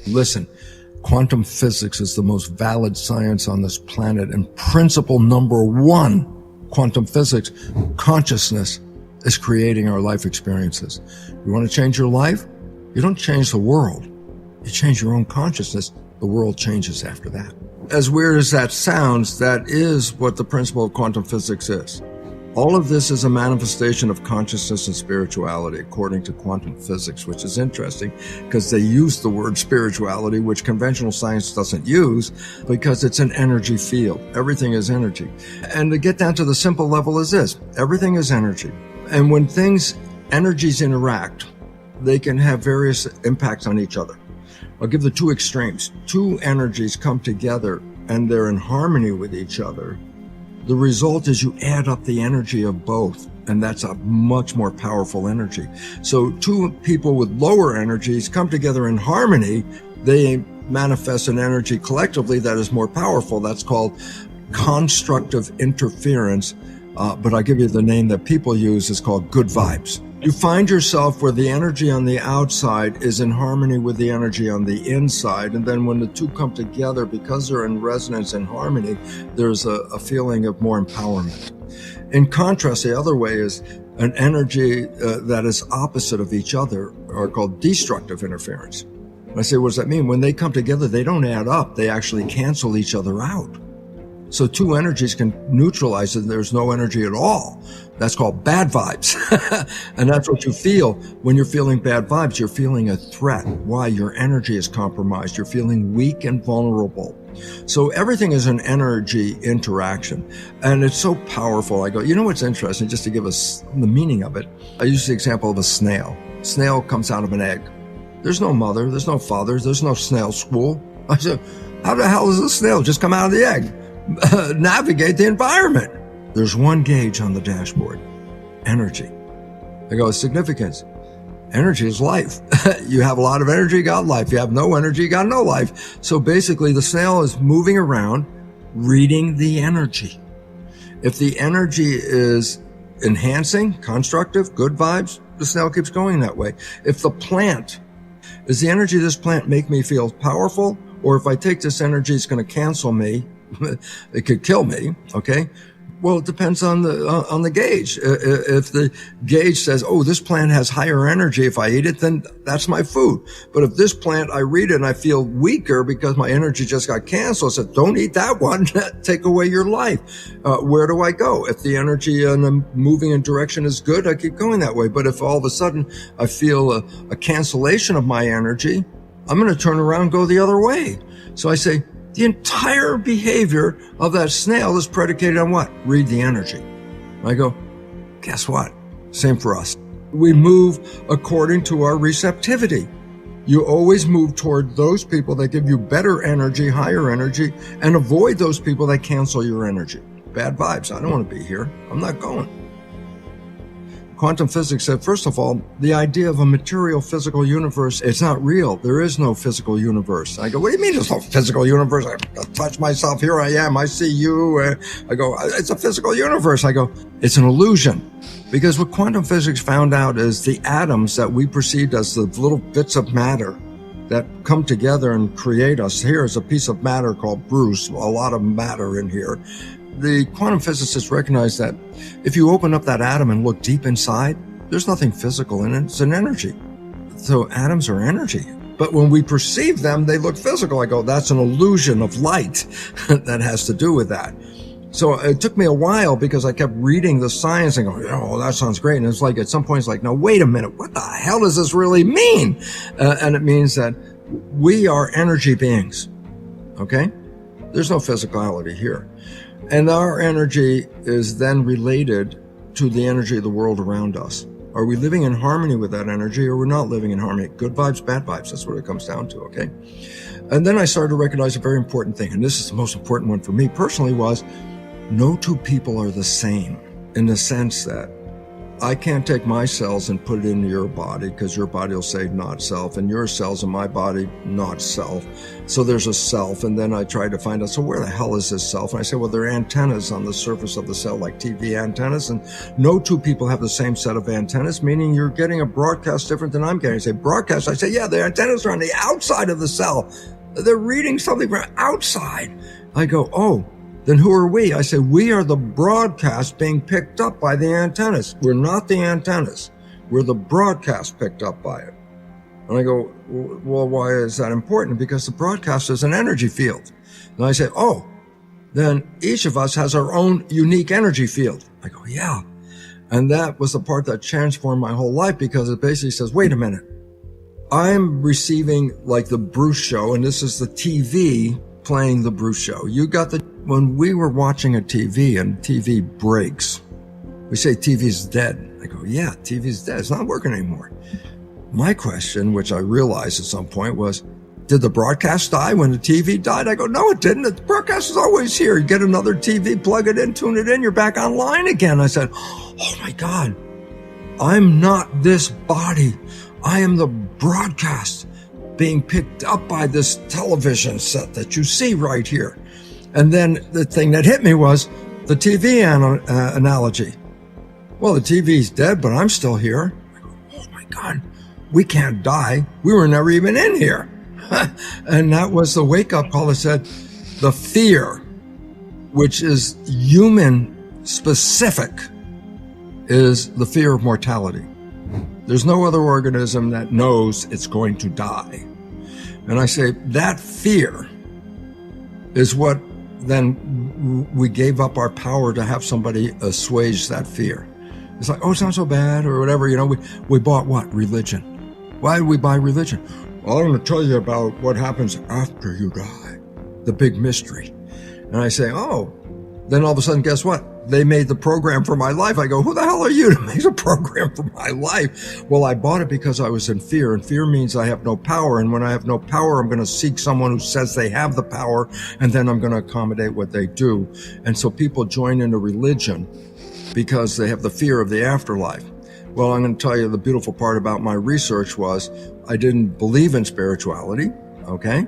Listen, quantum physics is the most valid science on this planet, and principle number one, quantum physics, consciousness, is creating our life experiences. You want to change your life? You don't change the world. You change your own consciousness. The world changes after that. As weird as that sounds, that is what the principle of quantum physics is. All of this is a manifestation of consciousness and spirituality, according to quantum physics, which is interesting because they use the word spirituality, which conventional science doesn't use, because it's an energy field. Everything is energy. And to get down to the simple level is this: everything is energy. And when energies interact, they can have various impacts on each other. I'll give the two extremes. Two energies come together and they're in harmony with each other. The result is you add up the energy of both, and that's a much more powerful energy. So two people with lower energies come together in harmony. They manifest an energy collectively that is more powerful. That's called constructive interference. But I'll give you the name that people use. Is called good vibes. You find yourself where the energy on the outside is in harmony with the energy on the inside. And then when the two come together, because they're in resonance and harmony, there's a feeling of more empowerment. In contrast, the other way is an energy that is opposite of each other, are called destructive interference. I say, what does that mean? When they come together, they don't add up. They actually cancel each other out. So two energies can neutralize it. There's no energy at all. That's called bad vibes. And that's what you feel when you're feeling bad vibes. You're feeling a threat. Why? Your energy is compromised. You're feeling weak and vulnerable. So everything is an energy interaction. And it's so powerful. I go, you know what's interesting? Just to give us the meaning of it, I use the example of a snail. Snail comes out of an egg. There's no mother. There's no father. There's no snail school. I said, how the hell does a snail just come out of the egg? Navigate the environment. There's one gauge on the dashboard: energy. I go, significance. Energy is life. You have a lot of energy, you got life. You have no energy, you got no life. So basically, the snail is moving around, reading the energy. If the energy is enhancing, constructive, good vibes, the snail keeps going that way. If the plant, is the energy of this plant make me feel powerful? Or if I take this energy, it's going to cancel me. It could kill me, okay? Well, it depends on the gauge. If the gauge says, oh, this plant has higher energy, if I eat it, then that's my food. But if this plant, I read it and I feel weaker because my energy just got canceled, I said, don't eat that one. Take away your life. Where do I go? If the energy and I'm moving in direction is good, I keep going that way. But if all of a sudden I feel a cancellation of my energy, I'm going to turn around and go the other way. So I say, the entire behavior of that snail is predicated on what? Read the energy. I go, guess what? Same for us. We move according to our receptivity. You always move toward those people that give you better energy, higher energy, and avoid those people that cancel your energy. Bad vibes. I don't want to be here. I'm not going. Quantum physics said, first of all, the idea of a material physical universe, it's not real. There is no physical universe. I go, what do you mean there's no physical universe? I touch myself. Here I am. I see you. I go, it's a physical universe. I go, it's an illusion. Because what quantum physics found out is the atoms that we perceived as the little bits of matter that come together and create us. Here is a piece of matter called Bruce, a lot of matter in here. The quantum physicists recognize that if you open up that atom and look deep inside, there's nothing physical in it. It's an energy. So atoms are energy. But when we perceive them, they look physical. I go, that's an illusion of light that has to do with that. So it took me a while because I kept reading the science and going, oh, that sounds great. And it's like, at some point, it's like, no, wait a minute. What the hell does this really mean? And it means that we are energy beings. Okay? There's no physicality here. And our energy is then related to the energy of the world around us. Are we living in harmony with that energy, or we're not living in harmony? Good vibes, bad vibes. That's what it comes down to, okay? And then I started to recognize a very important thing, and this is the most important one for me personally, was no two people are the same, in the sense that I can't take my cells and put it into your body because your body will say not self, and your cells in my body, not self. So there's a self, and then I try to find out, so where the hell is this self? And I say, well, there are antennas on the surface of the cell, like TV antennas, and no two people have the same set of antennas, meaning you're getting a broadcast different than I'm getting. I say, broadcast? I say, yeah, the antennas are on the outside of the cell. They're reading something from outside. I go, oh. Then who are we? I say, we are the broadcast being picked up by the antennas. We're not the antennas. We're the broadcast picked up by it. And I go, well, why is that important? Because the broadcast is an energy field. And I say, oh, then each of us has our own unique energy field. I go, yeah. And that was the part that transformed my whole life, because it basically says, wait a minute. I'm receiving like the Bruce show, and this is the TV playing the Bruce show. You got when we were watching a TV and TV breaks, we say TV's dead. I go, yeah, TV's dead. It's not working anymore. My question, which I realized at some point, was, did the broadcast die when the TV died? I go, no, it didn't. The broadcast is always here. You get another TV, plug it in, tune it in, you're back online again. I said, oh my God, I'm not this body. I am the broadcast being picked up by this television set that you see right here. And then the thing that hit me was the TV analogy. Well, the TV's dead, but I'm still here. I go, oh my God, we can't die. We were never even in here. And that was the wake-up call that said the fear, which is human specific, is the fear of mortality. There's no other organism that knows it's going to die. And I say that fear is what then we gave up our power to have somebody assuage that fear. It's like, oh, it's not so bad or whatever. You know, we bought what? Religion. Why did we buy religion? Well, I'm going to tell you about what happens after you die. The big mystery. And I say, oh, then all of a sudden, guess what? They made the program for my life. I go, who the hell are you to make a program for my life? Well, I bought it because I was in fear, and fear means I have no power. And when I have no power, I'm going to seek someone who says they have the power, and then I'm going to accommodate what they do. And so people join into religion because they have the fear of the afterlife. Well, I'm going to tell you the beautiful part about my research was I didn't believe in spirituality, okay?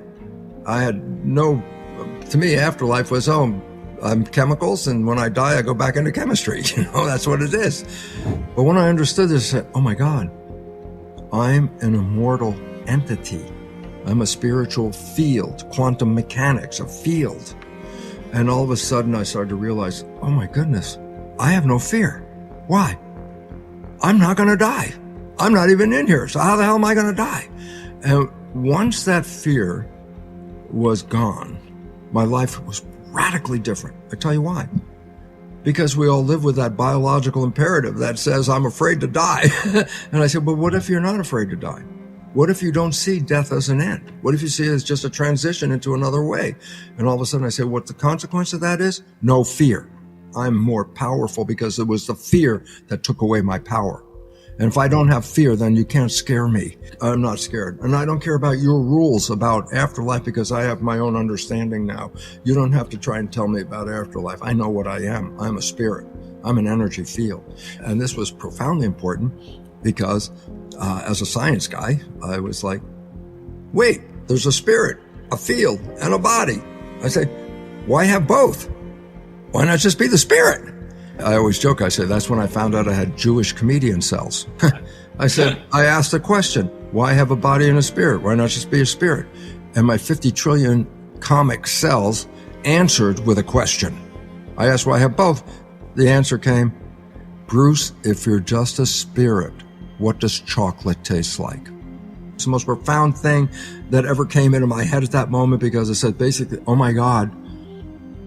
I had to me, afterlife was, I'm chemicals, and when I die, I go back into chemistry. You know, that's what it is. But when I understood this, I said, oh my God, I'm an immortal entity. I'm a spiritual field, quantum mechanics, a field. And all of a sudden, I started to realize, oh my goodness, I have no fear. Why? I'm not going to die. I'm not even in here. So how the hell am I going to die? And once that fear was gone, my life was radically different. I tell you why. Because we all live with that biological imperative that says, I'm afraid to die. And I said, but what if you're not afraid to die? What if you don't see death as an end? What if you see it as just a transition into another way? And all of a sudden I say, what the consequence of that is? No fear. I'm more powerful because it was the fear that took away my power. And if I don't have fear, then you can't scare me. I'm not scared. And I don't care about your rules about afterlife because I have my own understanding now. You don't have to try and tell me about afterlife. I know what I am. I'm a spirit. I'm an energy field. And this was profoundly important because as a science guy, I was like, wait, there's a spirit, a field, and a body. I say, why have both? Why not just be the spirit? I always joke, I say, that's when I found out I had Jewish comedian cells. I said, I asked a question, why have a body and a spirit? Why not just be a spirit? And my 50 trillion comic cells answered with a question. I asked why I have both. The answer came, Bruce, if you're just a spirit, what does chocolate taste like? It's the most profound thing that ever came into my head at that moment because it said basically, oh my God,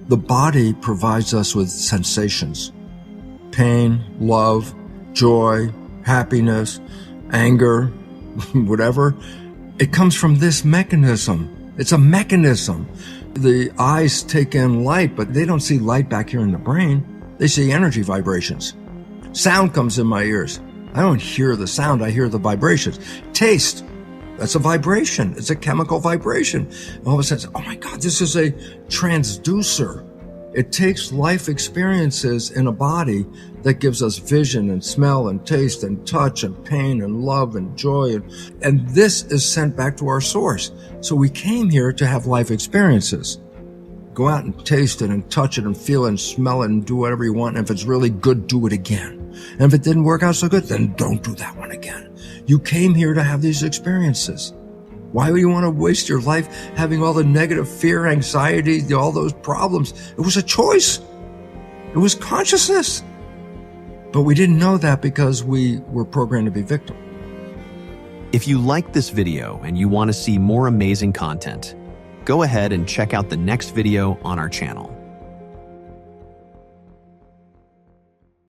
the body provides us with sensations. Pain, love, joy, happiness, anger, whatever. It comes from this mechanism. It's a mechanism. The eyes take in light, but they don't see light back here in the brain. They see energy vibrations. Sound comes in my ears. I don't hear the sound, I hear the vibrations. Taste, that's a vibration. It's a chemical vibration. All of a sudden, oh my God, this is a transducer. It takes life experiences in a body that gives us vision and smell and taste and touch and pain and love and joy. And this is sent back to our source. So we came here to have life experiences. Go out and taste it and touch it and feel it and smell it and do whatever you want. And if it's really good, do it again. And if it didn't work out so good, then don't do that one again. You came here to have these experiences. Why would you want to waste your life having all the negative fear, anxiety, all those problems? It was a choice. It was consciousness. But we didn't know that because we were programmed to be victim. If you like this video and you want to see more amazing content, go ahead and check out the next video on our channel.